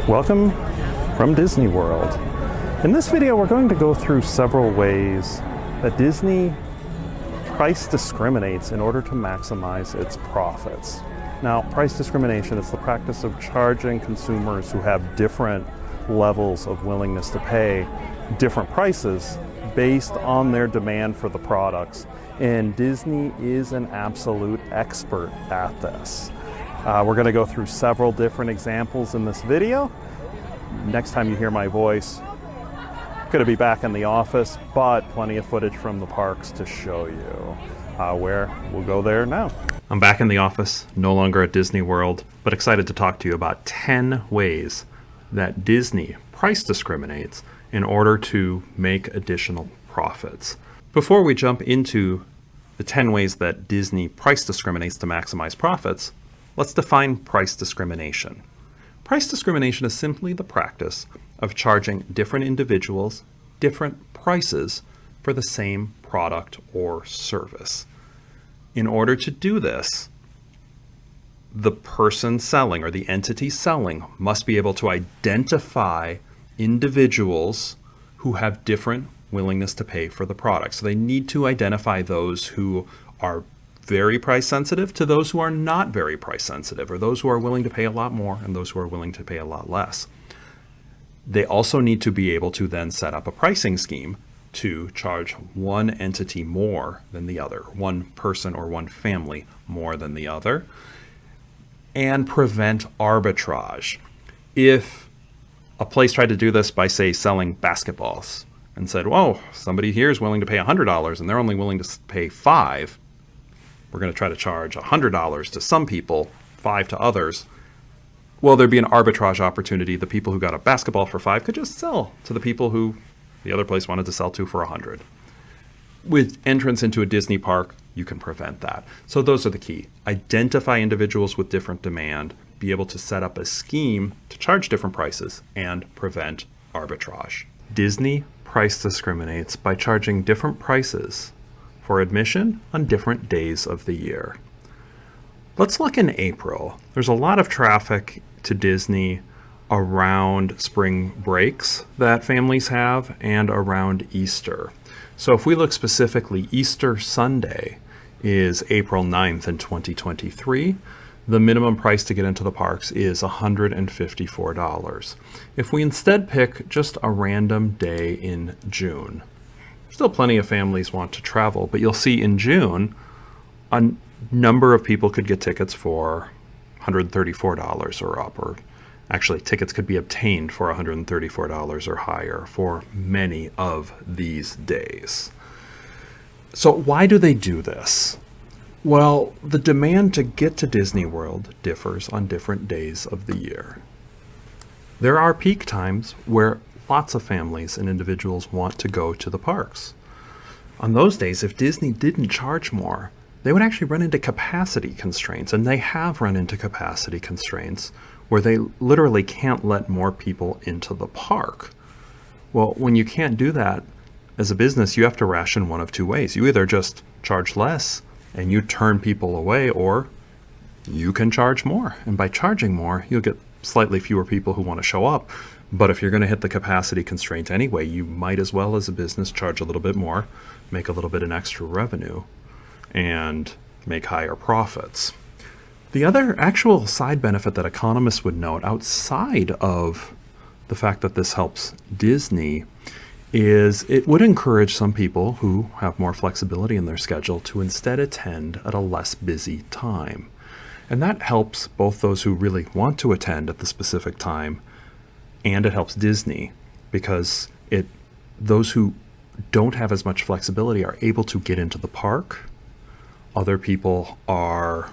Welcome from Disney World. In this video, we're going to go through several ways that Disney price discriminates in order to maximize its profits. Now, price discrimination is the practice of charging consumers who have different levels of willingness to pay different prices based on their demand for the products. And Disney is an absolute expert at this. We're going to go through several different examples in this video. Next time you hear my voice, I'm going to be back in the office, but plenty of footage from the parks to show you where we'll go there now. I'm back in the office, no longer at Disney World, but excited to talk to you about 10 ways that Disney price discriminates in order to make additional profits. Before we jump into the 10 ways that Disney price discriminates to maximize profits, let's define price discrimination. Price discrimination is simply the practice of charging different individuals different prices for the same product or service. In order to do this, the person selling or the entity selling must be able to identify individuals who have different willingness to pay for the product. So they need to identify those who are very price sensitive to those who are not very price sensitive, or those who are willing to pay a lot more and those who are willing to pay a lot less. They also need to be able to then set up a pricing scheme to charge one entity more than the other, one person or one family more than the other, and prevent arbitrage. If a place tried to do this by, say, selling basketballs and said, whoa, somebody here is willing to pay $100 and they're only willing to pay $5, we're going to try to charge $100 to some people, $5 to others. Well, there'd be an arbitrage opportunity. The people who got a basketball for $5 could just sell to the people who the other place wanted to sell to for $100. With entrance into a Disney park, you can prevent that. So those are the key. Identify individuals with different demand, be able to set up a scheme to charge different prices, and prevent arbitrage. Disney price discriminates by charging different prices for admission on different days of the year. Let's look in April. There's a lot of traffic to Disney around spring breaks that families have and around Easter. So if we look specifically, Easter Sunday is April 9th in 2023. The minimum price to get into the parks is $154. If we instead pick just a random day in June, still plenty of families want to travel, but you'll see in June, a number of people could get tickets for $134 or up, or actually tickets could be obtained for $134 or higher for many of these days. So why do they do this? Well, the demand to get to Disney World differs on different days of the year. There are peak times where lots of families and individuals want to go to the parks. On those days, if Disney didn't charge more, they would actually run into capacity constraints, and they have run into capacity constraints where they literally can't let more people into the park. Well, when you can't do that, as a business, you have to ration one of two ways. You either just charge less and you turn people away, or you can charge more. And by charging more, you'll get slightly fewer people who want to show up. But if you're going to hit the capacity constraint anyway, you might as well, as a business, charge a little bit more, make a little bit in extra revenue, and make higher profits. The other actual side benefit that economists would note outside of the fact that this helps Disney is it would encourage some people who have more flexibility in their schedule to instead attend at a less busy time. And that helps both those who really want to attend at the specific time, and it helps Disney because those who don't have as much flexibility are able to get into the park. Other people are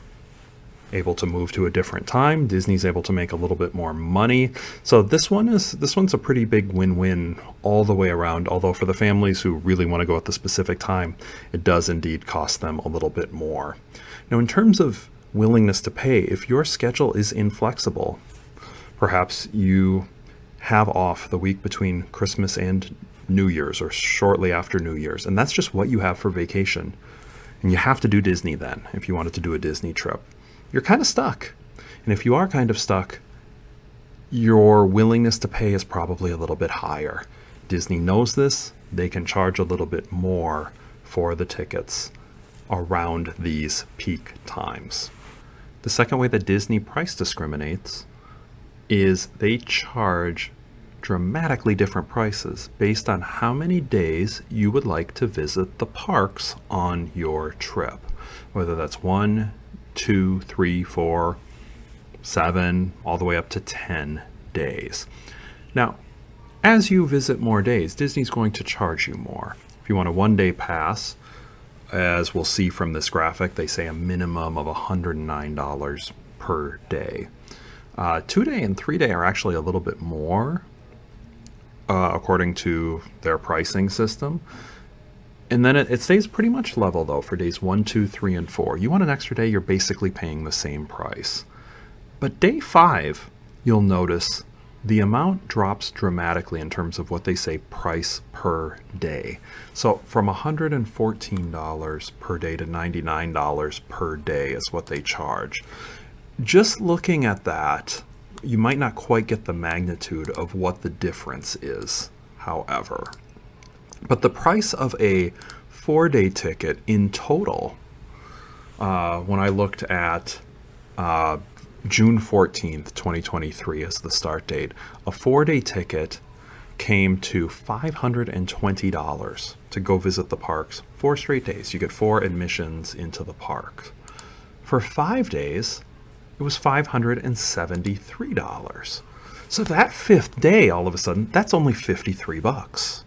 able to move to a different time. Disney's able to make a little bit more money. So this one's a pretty big win-win all the way around, although for the families who really want to go at the specific time, it does indeed cost them a little bit more. Now, in terms of willingness to pay, if your schedule is inflexible, perhaps you have off the week between Christmas and New Year's or shortly after New Year's, and that's just what you have for vacation, and you have to do Disney then if you wanted to do a Disney trip, you're kind of stuck. And if you are kind of stuck, your willingness to pay is probably a little bit higher. Disney knows this. They can charge a little bit more for the tickets around these peak times. The second way that Disney price discriminates is they charge dramatically different prices based on how many days you would like to visit the parks on your trip, whether that's 1, 2, 3, 4, 7, all the way up to 10 days. Now, as you visit more days, Disney's going to charge you more. If you want a one-day pass, as we'll see from this graphic, they say a minimum of $109 per day. 2-day and 3-day are actually a little bit more, according to their pricing system. And then it stays pretty much level, though, for days 1, 2, 3, and 4. You want an extra day, you're basically paying the same price. But day 5, you'll notice the amount drops dramatically in terms of what they say price per day. So from $114 per day to $99 per day is what they charge. Just looking at that, you might not quite get the magnitude of what the difference is, however. But the price of a 4-day ticket in total, when I looked at June 14th, 2023 as the start date, a 4-day ticket came to $520 to go visit the parks 4 straight days. You get 4 admissions into the park. For 5 days, it was $573. So that 5th day, all of a sudden, that's only $53.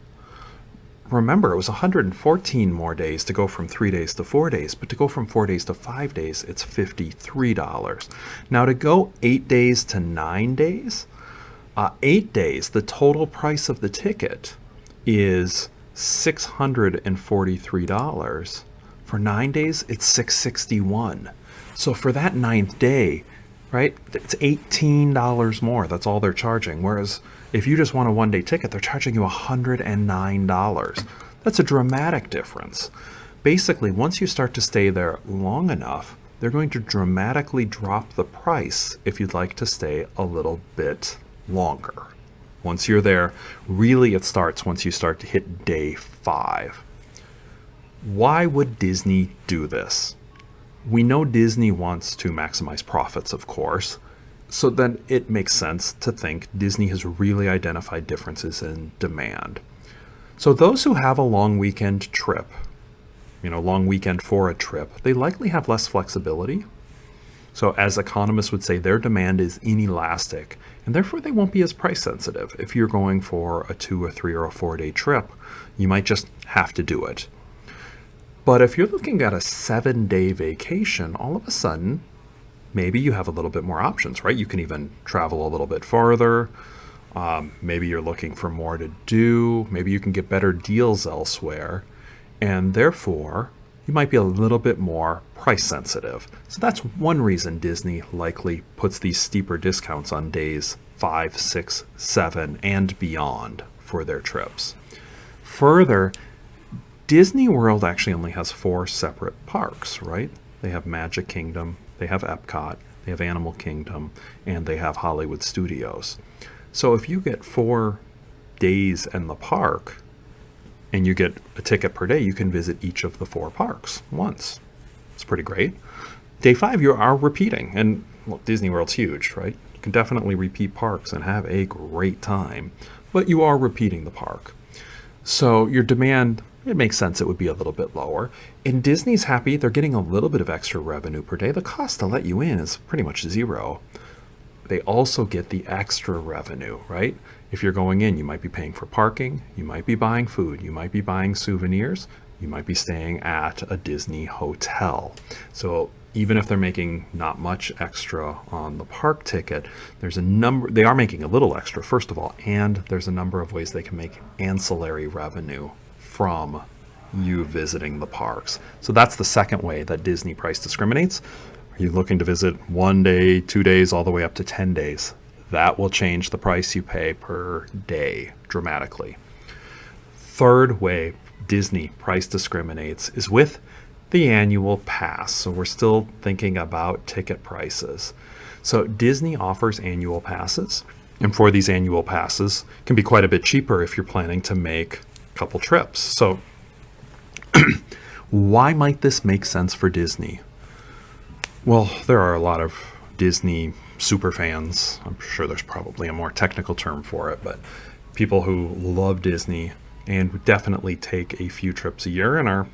Remember, it was 114 more days to go from 3 days to 4 days, but to go from 4 days to 5 days, it's $53. Now to go 8 days to 9 days, 8 days, the total price of the ticket is $643. For 9 days, it's $661. So for that 9th day, right, it's $18 more. That's all they're charging. Whereas if you just want a 1-day ticket, they're charging you $109. That's a dramatic difference. Basically, once you start to stay there long enough, they're going to dramatically drop the price if you'd like to stay a little bit longer. Once you're there, really it starts once you start to hit day 5. Why would Disney do this? We know Disney wants to maximize profits, of course. So then it makes sense to think Disney has really identified differences in demand. So those who have a long weekend trip, long weekend for a trip, they likely have less flexibility. So as economists would say, their demand is inelastic, and therefore they won't be as price sensitive. If you're going for a 2 or 3 or a 4-day trip, you might just have to do it. But if you're looking at a 7-day vacation, all of a sudden, maybe you have a little bit more options, right? You can even travel a little bit farther. Maybe you're looking for more to do. Maybe you can get better deals elsewhere. And therefore, you might be a little bit more price sensitive. So that's one reason Disney likely puts these steeper discounts on days 5, 6, 7, and beyond for their trips. Further, Disney World actually only has 4 separate parks, right? They have Magic Kingdom, they have Epcot, they have Animal Kingdom, and they have Hollywood Studios. So if you get 4 days in the park and you get a ticket per day, you can visit each of the 4 parks once. It's pretty great. Day 5, you are repeating. And well, Disney World's huge, right? You can definitely repeat parks and have a great time, but you are repeating the park. So your demand, it makes sense it would be a little bit lower. And Disney's happy they're getting a little bit of extra revenue per day. The cost to let you in is pretty much 0. They also get the extra revenue, right? If you're going in, you might be paying for parking, you might be buying food, you might be buying souvenirs, you might be staying at a Disney hotel. So even if they're making not much extra on the park ticket, they are making a little extra, first of all, and there's a number of ways they can make ancillary revenue from you visiting the parks. So that's the second way that Disney price discriminates. Are you looking to visit 1 day, 2 days, all the way up to 10 days? That will change the price you pay per day dramatically. Third way Disney price discriminates is with the annual pass. So we're still thinking about ticket prices. So Disney offers annual passes. And for these annual passes, can be quite a bit cheaper if you're planning to make a couple trips. So why might this make sense for Disney? Well, there are a lot of Disney super fans. I'm sure there's probably a more technical term for it, but people who love Disney and would definitely take a few trips a year and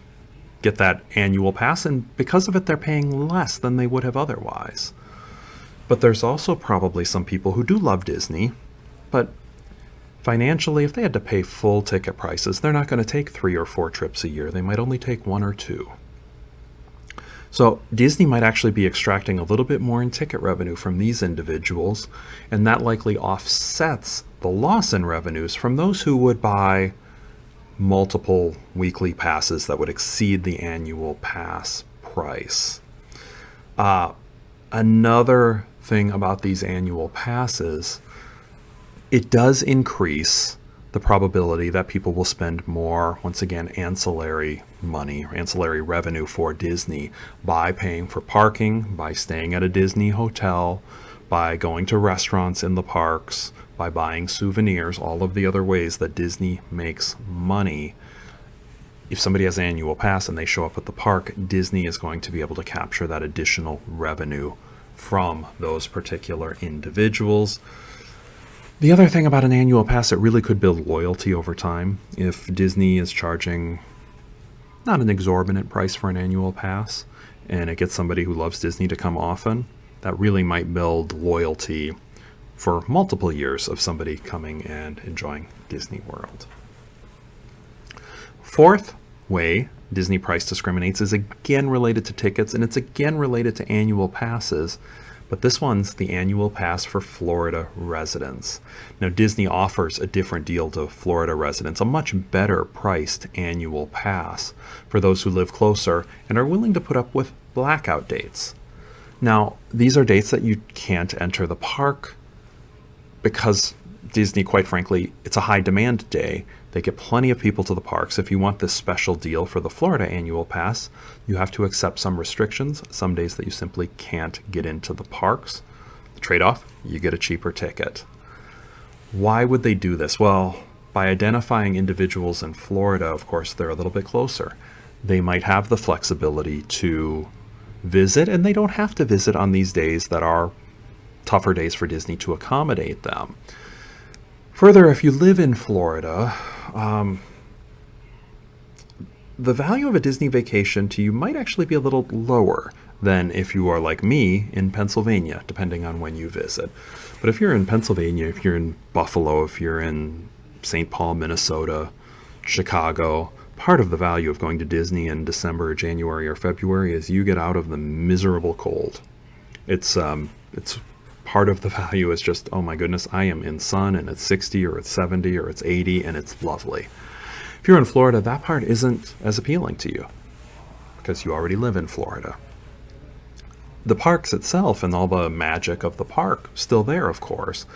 get that annual pass, and because of it, they're paying less than they would have otherwise. But there's also probably some people who do love Disney, but financially, if they had to pay full ticket prices, they're not going to take 3 or 4 trips a year. They might only take 1 or 2. So Disney might actually be extracting a little bit more in ticket revenue from these individuals, and that likely offsets the loss in revenues from those who would buy multiple weekly passes that would exceed the annual pass price. Another thing about these annual passes, it does increase the probability that people will spend more, once again, ancillary money, or ancillary revenue for Disney by paying for parking, by staying at a Disney hotel, by going to restaurants in the parks, by buying souvenirs, all of the other ways that Disney makes money. If somebody has an annual pass and they show up at the park, Disney is going to be able to capture that additional revenue from those particular individuals. The other thing about an annual pass, it really could build loyalty over time. If Disney is charging not an exorbitant price for an annual pass, and it gets somebody who loves Disney to come often, that really might build loyalty for multiple years of somebody coming and enjoying Disney World. Fourth way Disney price discriminates is again related to tickets, and it's again related to annual passes. But this one's the annual pass for Florida residents. Now, Disney offers a different deal to Florida residents, a much better priced annual pass for those who live closer and are willing to put up with blackout dates. Now, these are dates that you can't enter the park because Disney, quite frankly, it's a high demand day. They get plenty of people to the parks. If you want this special deal for the Florida annual pass, you have to accept some restrictions, some days that you simply can't get into the parks. The trade-off, you get a cheaper ticket. Why would they do this? Well, by identifying individuals in Florida, of course, they're a little bit closer. They might have the flexibility to visit, and they don't have to visit on these days that are tougher days for Disney to accommodate them. Further, if you live in Florida, the value of a Disney vacation to you might actually be a little lower than if you are like me in Pennsylvania, depending on when you visit. But if you're in Pennsylvania, if you're in Buffalo, if you're in St. Paul, Minnesota, Chicago, part of the value of going to Disney in December, January, or February is you get out of the miserable cold. It's part of the value is just, oh my goodness, I am in sun and it's 60 or it's 70 or it's 80 and it's lovely. If you're in Florida, that part isn't as appealing to you because you already live in Florida. The parks itself and all the magic of the park still there, of course,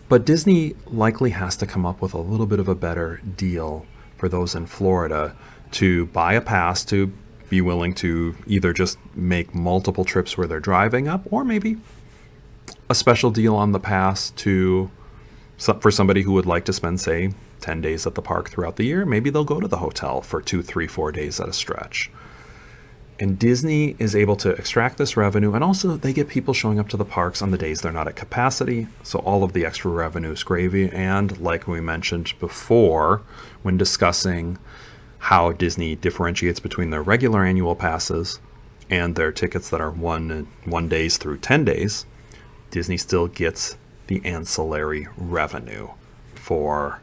but Disney likely has to come up with a little bit of a better deal for those in Florida to buy a pass, to be willing to either just make multiple trips where they're driving up, or maybe a special deal on the pass for somebody who would like to spend, say, 10 days at the park throughout the year. Maybe they'll go to the hotel for 2, 3, 4 days at a stretch. And Disney is able to extract this revenue, and also they get people showing up to the parks on the days they're not at capacity, so all of the extra revenue is gravy. And like we mentioned before when discussing how Disney differentiates between their regular annual passes and their tickets that are 1 days through 10 days, Disney still gets the ancillary revenue for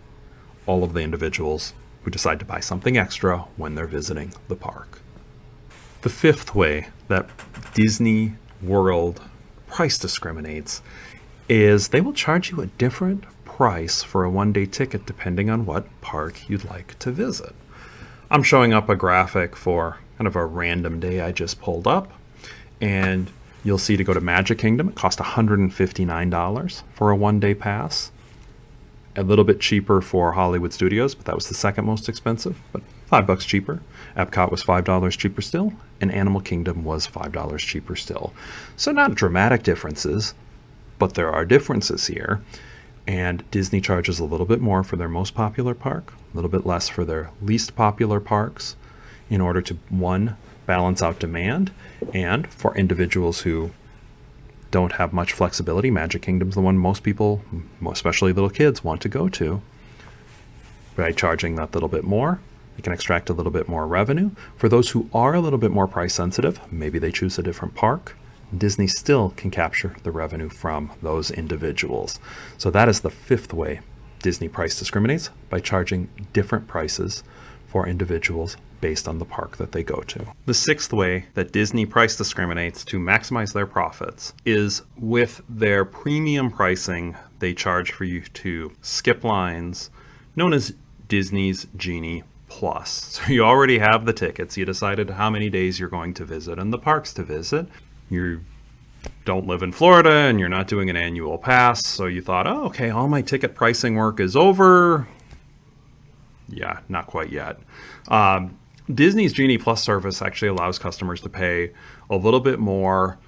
all of the individuals who decide to buy something extra when they're visiting the park. The fifth way that Disney World price discriminates is they will charge you a different price for a one-day ticket depending on what park you'd like to visit. I'm showing up a graphic for kind of a random day I just pulled up, and you'll see to go to Magic Kingdom, it cost $159 for a one-day pass. A little bit cheaper for Hollywood Studios, but that was the second most expensive, but $5 cheaper. Epcot was $5 cheaper still, and Animal Kingdom was $5 cheaper still. So not dramatic differences, but there are differences here. And Disney charges a little bit more for their most popular park, a little bit less for their least popular parks, in order to, one, balance out demand, and for individuals who don't have much flexibility, Magic Kingdom's the one most people, especially little kids, want to go to. By charging that little bit more, you can extract a little bit more revenue. For those who are a little bit more price sensitive, maybe they choose a different park, Disney still can capture the revenue from those individuals. So that is the fifth way Disney price discriminates, by charging different prices for individuals based on the park that they go to. The sixth way that Disney price discriminates to maximize their profits is with their premium pricing. They charge for you to skip lines, known as Disney's Genie Plus. So you already have the tickets. You decided how many days you're going to visit and the parks to visit. You don't live in Florida and you're not doing an annual pass. So you thought, oh, okay, all my ticket pricing work is over. Yeah, not quite yet. Disney's Genie Plus service actually allows customers to pay a little bit more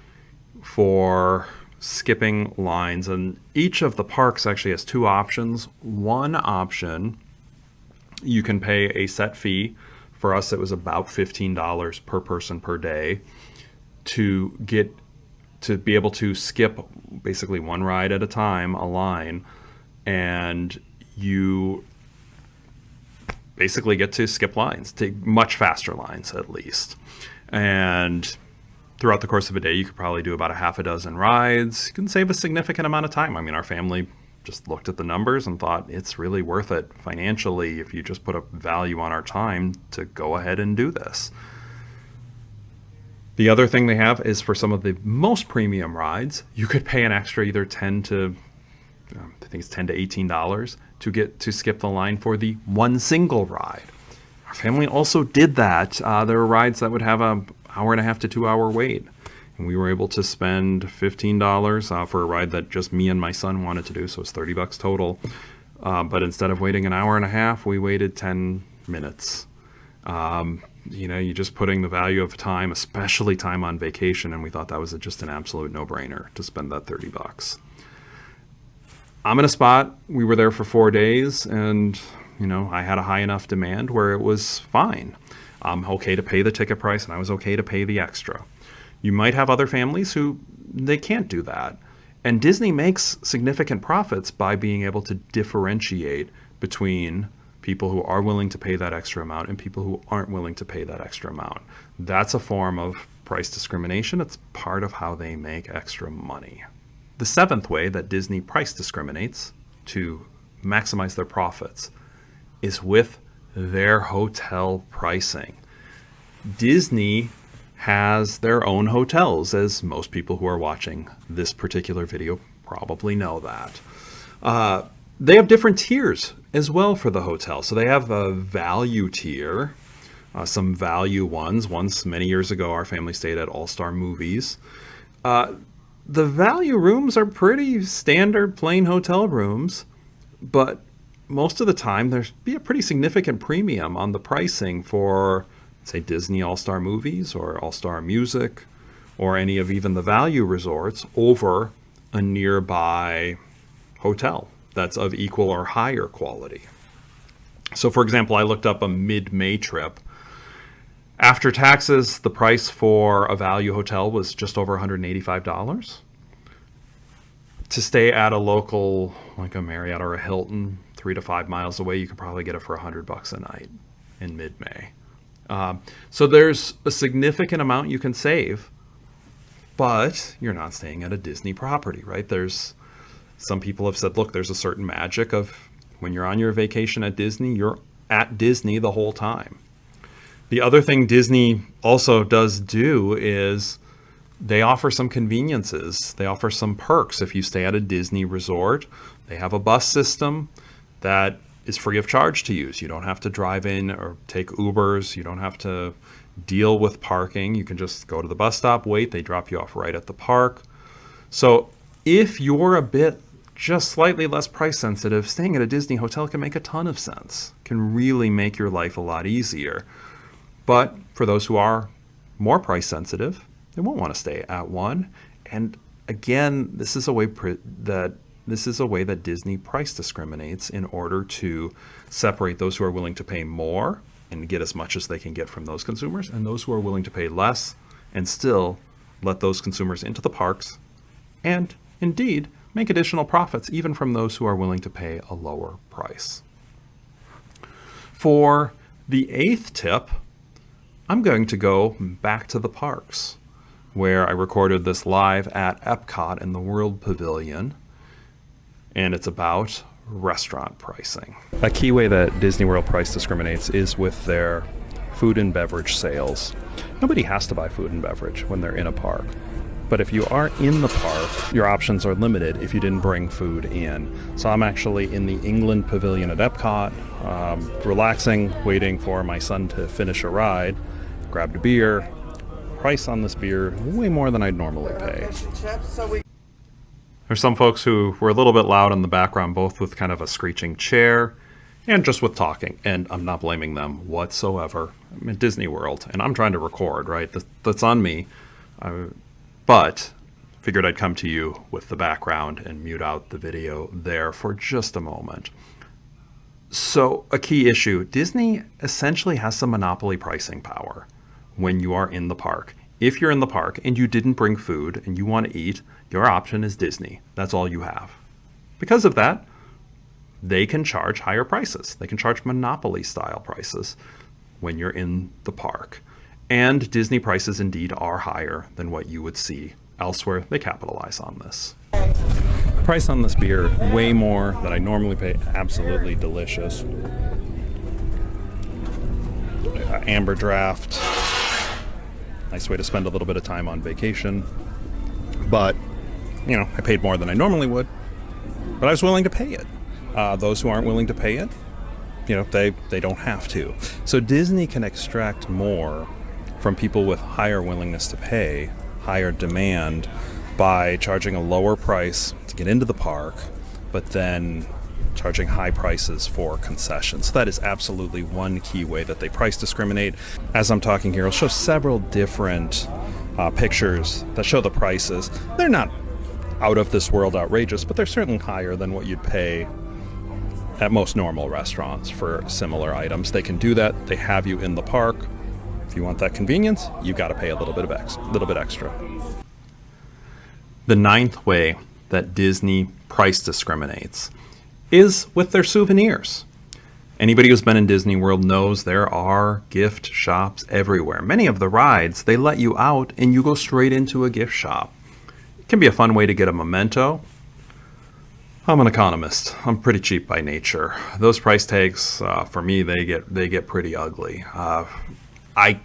for skipping lines. And each of the parks actually has two options. One option, you can pay a set fee. For us, it was about $15 per person per day to be able to skip basically one ride at a time, a line, and you basically get to skip lines, take much faster lines at least. And throughout the course of a day, you could probably do about a half a dozen rides. You can save a significant amount of time. I mean, our family just looked at the numbers and thought it's really worth it financially if you just put a value on our time to go ahead and do this. The other thing they have is for some of the most premium rides, you could pay an extra either $10 to $18 to get to skip the line for the one single ride. Our family also did that. There were rides that would have an hour and a half to 2 hour wait. And we were able to spend $15 for a ride that just me and my son wanted to do. So it's $30 total. But instead of waiting an hour and a half, we waited 10 minutes. You're just putting the value of time, especially time on vacation. And we thought that was just an absolute no-brainer to spend that $30. I'm in a spot, we were there for 4 days, and I had a high enough demand where it was fine. I'm okay to pay the ticket price, and I was okay to pay the extra. You might have other families who they can't do that. And Disney makes significant profits by being able to differentiate between people who are willing to pay that extra amount and people who aren't willing to pay that extra amount. That's a form of price discrimination. It's part of how they make extra money. The seventh way that Disney price discriminates to maximize their profits is with their hotel pricing. Disney has their own hotels, as most people who are watching this particular video probably know that. They have different tiers as well for the hotel. So they have a value tier, some value ones. Once, many years ago, our family stayed at All-Star Movies. The value rooms are pretty standard, plain hotel rooms, but most of the time there's be a pretty significant premium on the pricing for, say, Disney All-Star Movies or All-Star Music or any of even the value resorts over a nearby hotel that's of equal or higher quality. So, for example, I looked up a mid-May trip. After taxes, the price for a value hotel was just over $185. To stay at a local, like a Marriott or a Hilton, 3 to 5 miles away, you could probably get it for $100 a night in mid-May. So there's a significant amount you can save, but you're not staying at a Disney property, right? Some people have said, look, there's a certain magic of when you're on your vacation at Disney, you're at Disney the whole time. The other thing Disney also does do is they offer some conveniences. They offer some perks. If you stay at a Disney resort, they have a bus system that is free of charge to use. You don't have to drive in or take Ubers. You don't have to deal with parking. You can just go to the bus stop, wait. They drop you off right at the park. So if you're a bit just slightly less price sensitive, staying at a Disney hotel can make a ton of sense, can really make your life a lot easier. But for those who are more price sensitive, they won't want to stay at one. And again, this is a way that this is a way that Disney price discriminates in order to separate those who are willing to pay more and get as much as they can get from those consumers, and those who are willing to pay less and still let those consumers into the parks and indeed make additional profits even from those who are willing to pay a lower price. For the 8th tip, I'm going to go back to the parks, where I recorded this live at Epcot in the World Pavilion, and it's about restaurant pricing. A key way that Disney World price discriminates is with their food and beverage sales. Nobody has to buy food and beverage when they're in a park. But if you are in the park, your options are limited if you didn't bring food in. So I'm actually in the England Pavilion at Epcot, relaxing, waiting for my son to finish a ride, grabbed a beer. Price on this beer, way more than I'd normally pay. There's some folks who were a little bit loud in the background, both with kind of a screeching chair and just with talking, and I'm not blaming them whatsoever. I'm at Disney World, and I'm trying to record, right? That's on me. But figured I'd come to you with the background and mute out the video there for just a moment. So a key issue, Disney essentially has some monopoly pricing power when you are in the park. If you're in the park and you didn't bring food and you want to eat, your option is Disney. That's all you have. Because of that, they can charge higher prices. They can charge monopoly style prices when you're in the park. And Disney prices indeed are higher than what you would see elsewhere. They capitalize on this. Price on this beer, way more than I normally pay. Absolutely delicious. Amber draft. Nice way to spend a little bit of time on vacation. But, you know, I paid more than I normally would. But I was willing to pay it. Those who aren't willing to pay it, you know, they don't have to. So Disney can extract more from people with higher willingness to pay, higher demand, by charging a lower price to get into the park, but then charging high prices for concessions. So that is absolutely one key way that they price discriminate. As I'm talking here, I'll show several different pictures that show the prices. They're not out of this world outrageous, but they're certainly higher than what you'd pay at most normal restaurants for similar items. They can do that. They have you in the park. If you want that convenience, you got to pay a little bit extra. The 9th way that Disney price discriminates is with their souvenirs. Anybody who's been in Disney World knows there are gift shops everywhere. Many of the rides, they let you out and you go straight into a gift shop. It can be a fun way to get a memento. I'm an economist. I'm pretty cheap by nature. Those price tags, for me, they get pretty ugly. I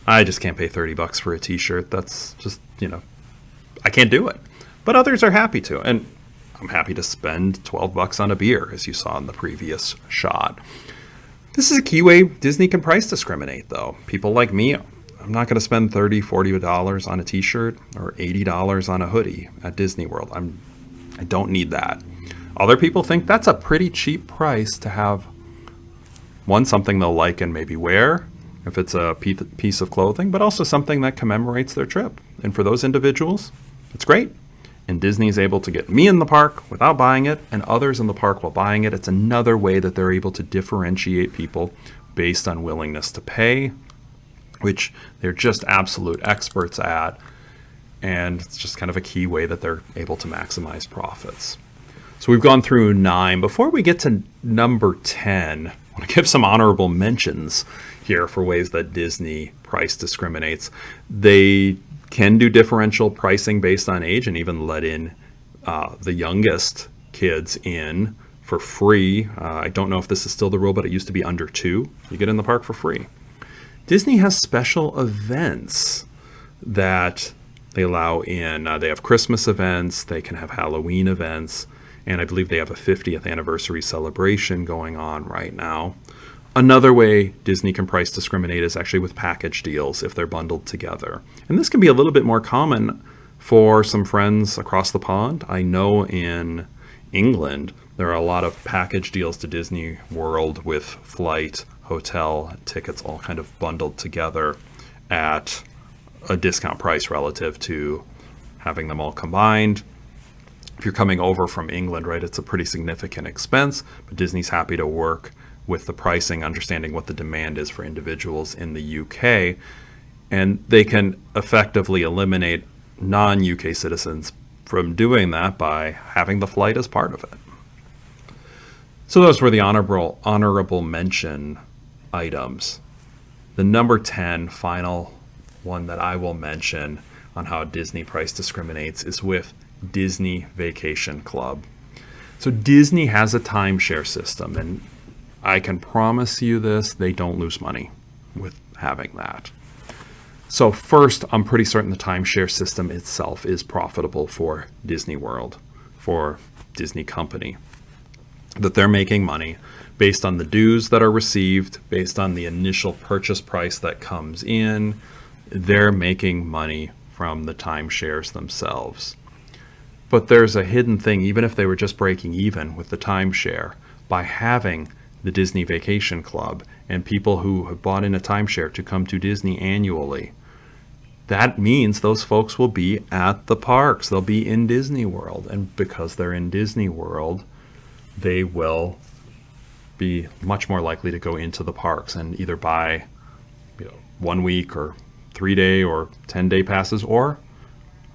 just can't pay $30 for a t-shirt. That's just, you know, I can't do it. But others are happy to. And I'm happy to spend $12 on a beer, as you saw in the previous shot. This is a key way Disney can price discriminate, though. People like me, I'm not going to spend $30, $40 on a t-shirt or $80 on a hoodie at Disney World. I don't need that. Other people think that's a pretty cheap price to have, one, something they'll like and maybe wear, if it's a piece of clothing, but also something that commemorates their trip. And for those individuals, it's great. And Disney is able to get me in the park without buying it and others in the park while buying it. It's another way that they're able to differentiate people based on willingness to pay, which they're just absolute experts at. And it's just kind of a key way that they're able to maximize profits. So we've gone through 9. Before we get to number 10, I want to give some honorable mentions here for ways that Disney price discriminates. They can do differential pricing based on age and even let in the youngest kids in for free. I don't know if this is still the rule, but it used to be under 2. You get in the park for free. Disney has special events that they allow in. They have Christmas events, they can have Halloween events, and I believe they have a 50th anniversary celebration going on right now. Another way Disney can price discriminate is actually with package deals if they're bundled together. And this can be a little bit more common for some friends across the pond. I know in England, there are a lot of package deals to Disney World with flight, hotel, tickets all kind of bundled together at a discount price relative to having them all combined. if you're coming over from England, right, it's a pretty significant expense, but Disney's happy to work with the pricing, understanding what the demand is for individuals in the UK, and they can effectively eliminate non-UK citizens from doing that by having the flight as part of it. So those were the honorable mention items. The number 10 final one that I will mention on how Disney price discriminates is with Disney Vacation Club. So Disney has a timeshare system, and I can promise you this, they don't lose money with having that. So first, I'm pretty certain the timeshare system itself is profitable for Disney World, for Disney Company, that they're making money based on the dues that are received, based on the initial purchase price that comes in. They're making money from the timeshares themselves. But there's a hidden thing, even if they were just breaking even with the timeshare, by having the Disney Vacation Club and people who have bought in a timeshare to come to Disney annually, that means those folks will be at the parks. They'll be in Disney World. And because they're in Disney World, they will be much more likely to go into the parks and either buy 1 week or 3-day or 10-day passes, or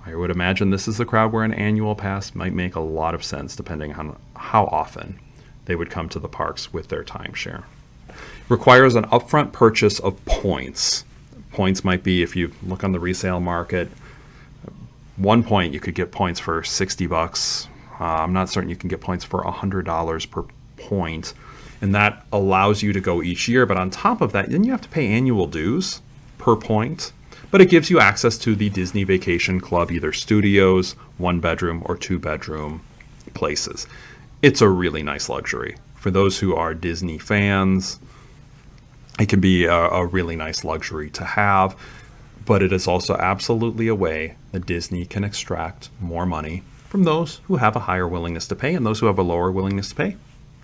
I would imagine this is the crowd where an annual pass might make a lot of sense depending on how often they would come to the parks with their timeshare. Requires an upfront purchase of points. Points might be, if you look on the resale market, 1 point you could get points for $60. I'm not certain you can get points for $100 per point. And that allows you to go each year. But on top of that, then you have to pay annual dues per point. But it gives you access to the Disney Vacation Club, either studios, 1-bedroom, or 2-bedroom places. It's a really nice luxury. For those who are Disney fans, it can be a really nice luxury to have. But it is also absolutely a way that Disney can extract more money from those who have a higher willingness to pay, and those who have a lower willingness to pay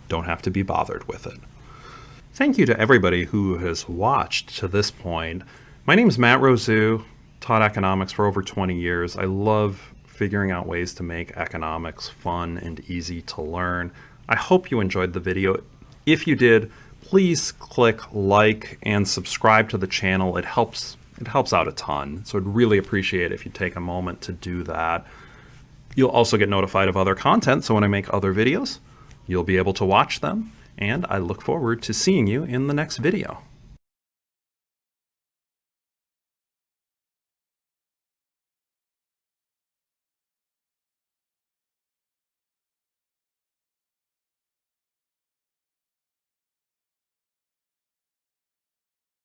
don't have to be bothered with it. Thank you to everybody who has watched to this point. My name is Matt Rosu, taught economics for over 20 years. I love figuring out ways to make economics fun and easy to learn. I hope you enjoyed the video. If you did, please click like and subscribe to the channel. It helps out a ton. So I'd really appreciate it if you take a moment to do that. You'll also get notified of other content, so when I make other videos, you'll be able to watch them. And I look forward to seeing you in the next video.